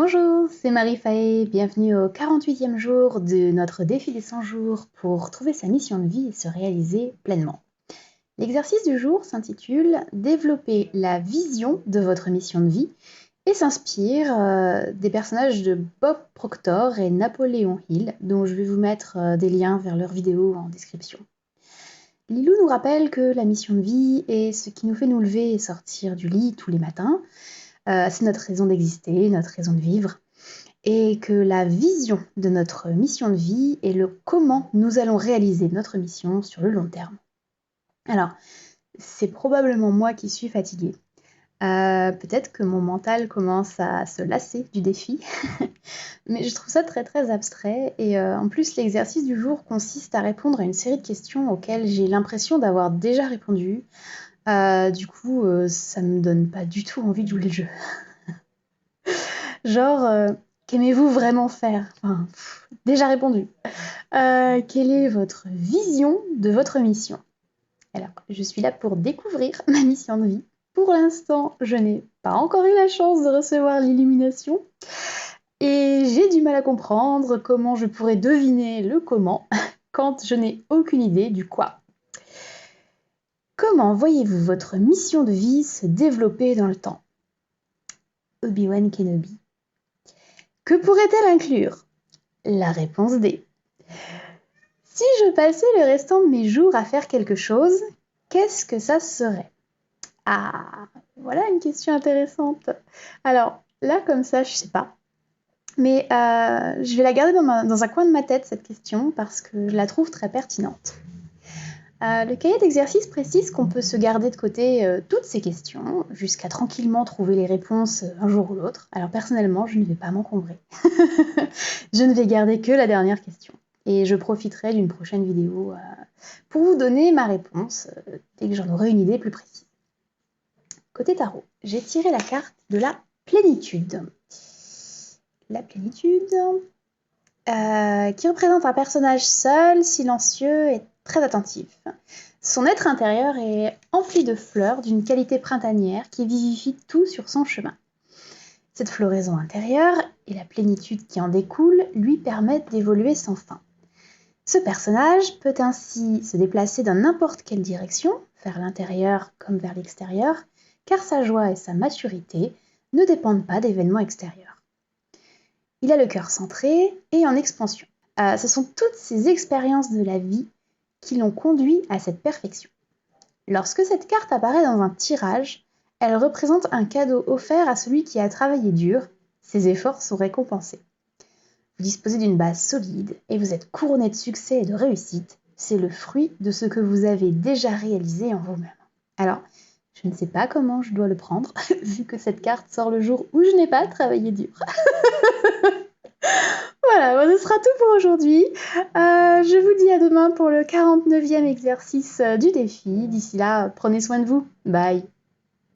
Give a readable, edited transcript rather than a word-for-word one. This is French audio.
Bonjour, c'est Marie-Faye, bienvenue au 48e jour de notre défi des 100 jours pour trouver sa mission de vie et se réaliser pleinement. L'exercice du jour s'intitule « Développer la vision de votre mission de vie » et s'inspire des personnages de Bob Proctor et Napoléon Hill, dont je vais vous mettre des liens vers leurs vidéos en description. Lilou nous rappelle que la mission de vie est ce qui nous fait nous lever et sortir du lit tous les matins. C'est notre raison d'exister, notre raison de vivre, et que la vision de notre mission de vie est le comment nous allons réaliser notre mission sur le long terme. Alors, c'est probablement moi qui suis fatiguée. Peut-être que mon mental commence à se lasser du défi, mais je trouve ça très très abstrait, et en plus l'exercice du jour consiste à répondre à une série de questions auxquelles j'ai l'impression d'avoir déjà répondu. Du coup, ça me donne pas du tout envie de jouer le jeu. Genre, qu'aimez-vous vraiment faire? Enfin, déjà répondu. Quelle est votre vision de votre mission? Alors, je suis là pour découvrir ma mission de vie. Pour l'instant, je n'ai pas encore eu la chance de recevoir l'illumination. Et j'ai du mal à comprendre comment je pourrais deviner le comment quand je n'ai aucune idée du quoi. Comment voyez-vous votre mission de vie se développer dans le temps? Obi-Wan Kenobi. Que pourrait-elle inclure? La réponse D. Si je passais le restant de mes jours à faire quelque chose, qu'est-ce que ça serait? Ah, voilà une question intéressante. Alors, là, comme ça, je sais pas. Mais je vais la garder dans un coin de ma tête, cette question, parce que je la trouve très pertinente. Le cahier d'exercice précise qu'on peut se garder de côté toutes ces questions, jusqu'à tranquillement trouver les réponses un jour ou l'autre. Alors personnellement, je ne vais pas m'encombrer. Je ne vais garder que la dernière question. Et je profiterai d'une prochaine vidéo pour vous donner ma réponse dès que j'en aurai une idée plus précise. Côté tarot, j'ai tiré la carte de la plénitude. La plénitude qui représente un personnage seul, silencieux et très attentif. Son être intérieur est empli de fleurs d'une qualité printanière qui vivifie tout sur son chemin. Cette floraison intérieure et la plénitude qui en découle lui permettent d'évoluer sans fin. Ce personnage peut ainsi se déplacer dans n'importe quelle direction, vers l'intérieur comme vers l'extérieur, car sa joie et sa maturité ne dépendent pas d'événements extérieurs. Il a le cœur centré et en expansion. Ce sont toutes ces expériences de la vie qui l'ont conduit à cette perfection. Lorsque cette carte apparaît dans un tirage, elle représente un cadeau offert à celui qui a travaillé dur. Ses efforts sont récompensés. Vous disposez d'une base solide et vous êtes couronné de succès et de réussite. C'est le fruit de ce que vous avez déjà réalisé en vous-même. Alors, je ne sais pas comment je dois le prendre, vu que cette carte sort le jour où je n'ai pas travaillé dur. Voilà, ce sera tout pour aujourd'hui. Je vous dis à demain pour le 49e exercice du défi. D'ici là, prenez soin de vous. Bye!